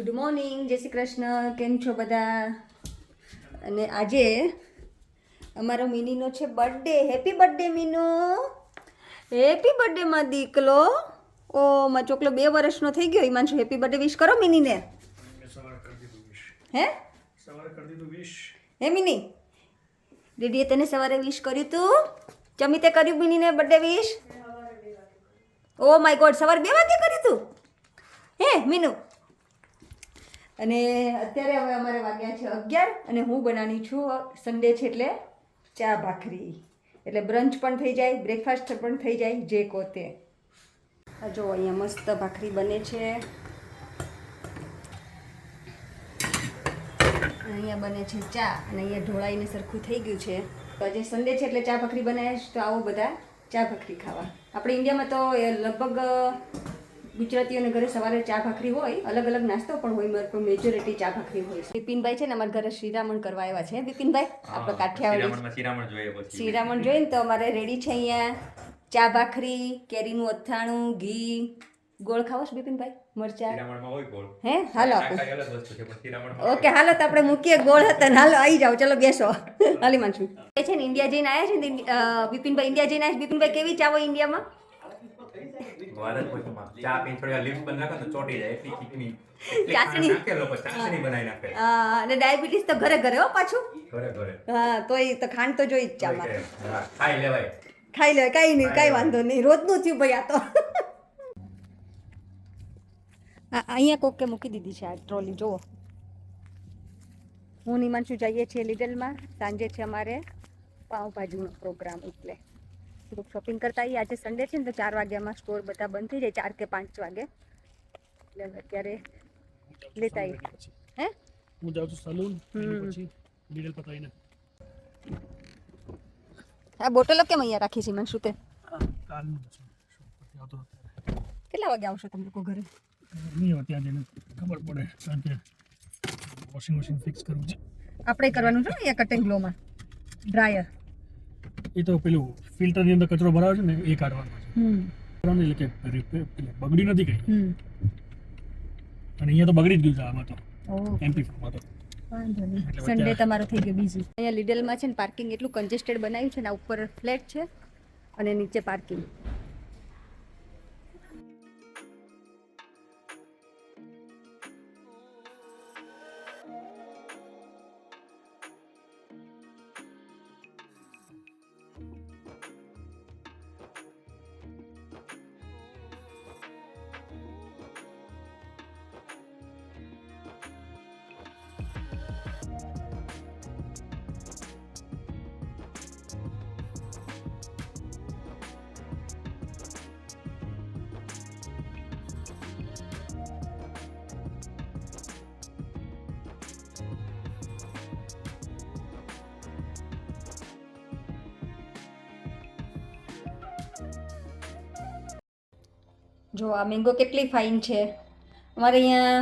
Good morning, જય શ્રી કૃષ્ણ. કેમ છો બધા? અને આજે અમારો મિનીનો છે birthday. Happy birthday Meenu. Happy birthday માં દીકલો. ઓ માં ચોકલો 2 વર્ષનો થઈ ગયો. હિમાંશુ હેપી બર્થડે વિશ કરો મિનીને. હે હે મિની, દીદીએ તને સવારે વિશ કર્યું તું? ચમિતે કર્યું મિનીને birthday wish? Oh my God, સવારે 2 વાગે કર્યું તું હે મીનુ? અને અત્યારે હવે અમારે વાગ્યા છે 11 અને હું બનાવવાની છું. સન્ડે છે એટલે ચા ભાખરી, એટલે બ્રંચ પણ થઈ જાય, બ્રેકફાસ્ટ પણ થઈ જાય, જે કહો તે. જો અહીંયા મસ્ત ભાખરી બને છે. અહીંયા બને છે ચા અને અહીંયા ઢોળાઈને સરખું થઈ ગયું છે. તો આજે સન્ડે છે એટલે ચા ભાખરી બનાવીએ તો આવો બધા ચા ભાખરી ખાવા. આપણે ઇન્ડિયામાં તો લગભગ ગુજરાતીઓને ઘરે સવારે ચા ભાખરી હોય, અલગ અલગ નાસ્તો પણ હોય, પણ મેજોરિટી ચા ભાખરી હોય. બિપિનભાઈ છે ને અમારા ઘરે શ્રીરામણ કરવા આવ્યા છે. બિપિનભાઈ આપણે કાઠિયાવાડી શ્રીરામણ જોઈએ ને તો અમારે રેડી છે અહીંયા ચા ભાખરી, કેરીનું અથાણું, ઘી, ગોળ ખાવો છે બિપિનભાઈ? મરચા હે? હાલો આપો. ઓકે હાલો તો આપણે મૂકીએ ગોળ હતા ને. હાલો આવી જાઓ, ચલો બેસો. હાલી માનશું એ છે ને ઇન્ડિયા જઈને આવ્યા છે ને બિપિનભાઈ, ઇન્ડિયા જઈને આવ્યા. બિપિનભાઈ કેવી ચા હોય ઇન્ડિયામાં? ચા પીને થોડી વાર લીંબુ નાખો તો ચોટી જાય એટલી ચીકણી ચાસણી બનાવી નાખે. અને ડાયાબિટીસ તો ઘરે ઘરે હો પાછું. ઘરે હા તોય તો ખાંડ તો જોઈ જ ચામાં. ખાઈ લેવાય, ખાઈ લે, કઈ નહીં, કઈ વાંધો નહીં. રોજનું થયું ભાઈ આ તો. અહીંયા કોકે મૂકી દીધી છે આ ટ્રોલી. જુઓ, હું નિમાંશુ જઈએ છીએ લિડલમાં. સાંજે છે અમારે પાઉંભાજીનો પ્રોગ્રામ, એટલે થોડુંક શોપિંગ કરતા આવીએ. આજે સન્ડે છે ને તો 4 વાગ્યામાં સ્ટોર બધા બંધ થઈ જાય, 4 કે 5 વાગે. એટલે અત્યારે લેતા આવીએ. હે હું જાઉં છું સલૂન, પછી લિડલ પતાવીને. આ બોટલો કેમ અહીંયા રાખી છે મનસુ તે? કાલનું છે શોપ પરથી આવતો અત્યારે. કેટલા વાગે આવશો તમે લોકો ઘરે? નહીં હવે ત્યાં જઈને ખબર પડે, કારણ કે વોશિંગ મશીન ફિક્સ કરવું છે. આપણે કરવાનું છે ને અહીંયા કટ એન્ડ ગ્લોમાં ડ્રાયર. એ તો પેલું ફિલ્ટરની અંદર કચરો ભરાવે છે ને એ કાઢવાનો છે. એટલે કે બગડી નથી ગઈ, અને અહીંયા તો બગડી જ ગયું છે આમાં તો. એમપી ફોર્મમાં તો વાંધો નહીં. સન્ડે તમારો થઈ ગયો બીજી. અહીંયા લિડલમાં છે ને પાર્કિંગ એટલું કન્જેસ્ટેડ બનાવ્યું છે ને, ઉપર ફ્લેટ છે અને નીચે પાર્કિંગ. જો આ મેંગો કેટલી ફાઇન છે. અમારે અહીંયા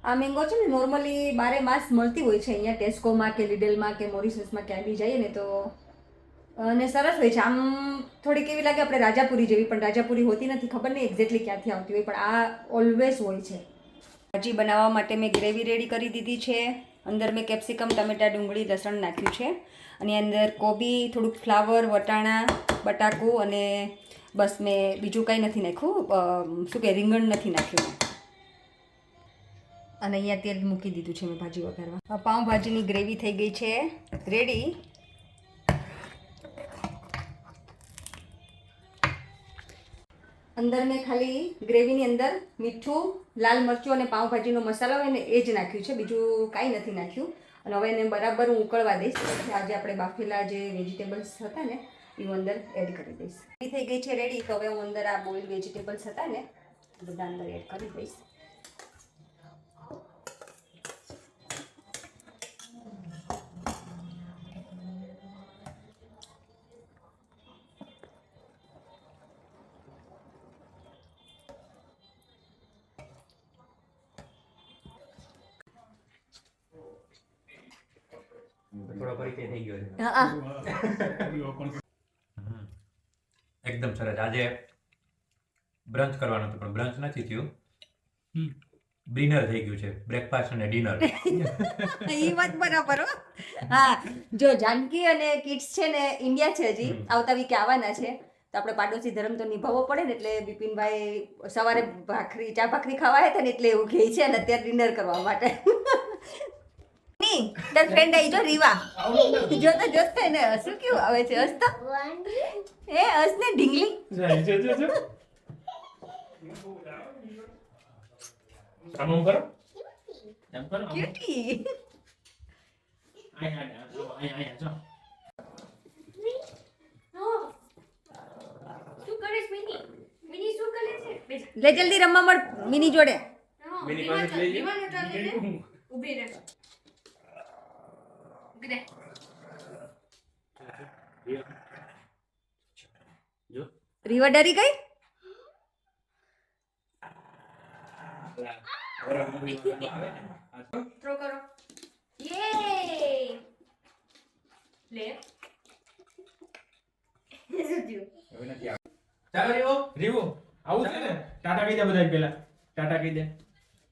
આ મેંગો છે ને નોર્મલી 12 માસ મળતી હોય છે અહીંયા ટેસ્કોમાં કે લિડલમાં કે મોરિસસમાં ક્યાંય બી જઈએ ને તો. અને સરસ હોય છે. આમ થોડી કેવી લાગે આપણે રાજાપુરી જેવી, પણ રાજાપુરી હોતી નથી. ખબર નહીં એક્ઝેક્ટલી ક્યાંથી આવતી હોય, પણ આ ઓલવેઝ હોય છે. ભાજી બનાવવા માટે મેં ગ્રેવી રેડી કરી દીધી છે. અંદર મેં કેપ્સિકમ, ટમેટા, ડુંગળી, લસણ નાખ્યું છે. અને અંદર કોબી, થોડુંક ફ્લાવર, વટાણા, બટાકું અને બસ. મેં બીજું કંઈ નથી નાખ્યું. શું કે રીંગણ નથી નાખ્યું. અને અહીંયા તેલ મૂકી દીધું છે મેં ભાજી વઘારવા. પાઉંભાજીની ગ્રેવી થઈ ગઈ છે રેડી. અંદર મેં ખાલી ગ્રેવીની અંદર મીઠું, લાલ મરચું અને પાઉંભાજીનો મસાલો હોય ને એ જ નાખ્યું છે, બીજું કાંઈ નથી નાખ્યું. અને હવે એને બરાબર હું ઉકળવા દઈશ. આજે આપણે બાફેલા જે વેજીટેબલ્સ હતા ને એ હું અંદર એડ કરી દઈશ. એ થઈ ગઈ છે રેડી. તો હવે હું અંદર આ બોઇલ્ડ વેજીટેબલ્સ હતા ને બધા અંદર એડ કરી દઈશ. થોડો પરિચય થઈ ગયો છે. હા એકદમ સરસ. આજે બ્રંચ કરવાનું હતું પણ બ્રંચ નથી થયું. ડિનર થઈ ગયું છે, બ્રેકફાસ્ટ અને ડિનર. એ વાત બરાબર હો. હા, જો જાનકી અને કિડ્સ છે ને ઇન્ડિયા છે, હજી આવતા વીકે આવવાના છે, તો આપણે પાડોશી ધર્મ તો નિભાવવો પડે ને, એટલે બિપિનભાઈ સવારે ચા ભાખરી ખાવા હતા ને એટલે એવું કહે છે, અને અત્યારે ડિનર કરવા માટે. તાર ફ્રેન્ડ આવી જો રીવા, જોતા જોતા એને હસું કેવું આવે છે, હસતો એ હસ ને ઢીંગલી. ક્યુટી. શું કરીશ મિની? મિની શું કરે છે? લે જલ્દી રમવા મળ મિની જોડે. મિની પાસે લઈ લે. ઊભી રહે. ઉભી રહે. જો રીવા ડરી ગઈ. થ્રો કરો. યે! લે. શું થયું? હવે નથી આવતું. ચાલો રીવો આવું છે ને ટાટા કહી દે બધા પેલા ટાટા કહી દે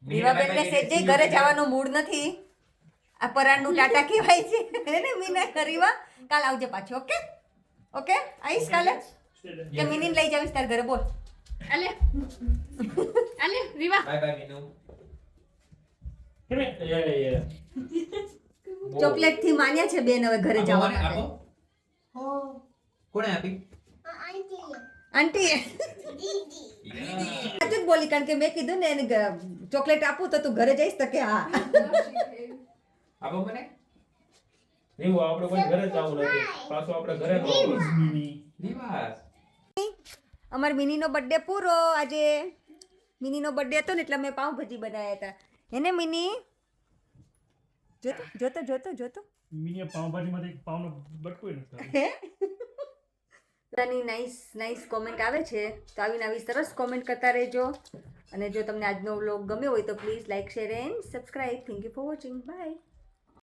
રીવાબેન ને સેજે ઘરે જવાનો મૂડ નથી. આ પરાણનું ટાટા કહેવાય છે ને મીના. રીવા કાલ આવજે પાછી. ઓકે ઓકે આવીશ કાલે કે મિનીને લઈ જાવીશ તાર ઘરે. બોલ આલે. આલે રીવા. બાય બાય મીનુ ચોકલેટ થી માન્યા છે બેન હવે ઘરે જવા આપો. માટે. કોણે આપી? આંટી સાચું જ બોલી, કારણ કે મેં કીધું ને એને ચોકલેટ આપું તો તું ઘરે જઈશ તો કે હા. આપો મને. એવું આપણે કોઈ ઘરે જ આવું નથી પાછું આપણે ઘરે જ આવું. દિવાસ. અમાર મિનીનો બર્થડે પૂરો આજે. મિનીનો બર્થડે હતો ને એટલે અમે પાઉંભાજી બનાવ્યા હતા. એને મિની જોતો જોતો જોતો જોતો મિનિએ પાવભાજીમાંથી એક પાવનો બટકું નથી. બધાની નાઇસ કોમેન્ટ આવે છે, તો આવીને આવી સરસ કોમેન્ટ કરતા રહેજો. અને જો તમને આજનો વ્લોગ ગમ્યો હોય તો please like share and subscribe. Thank you for watching. By.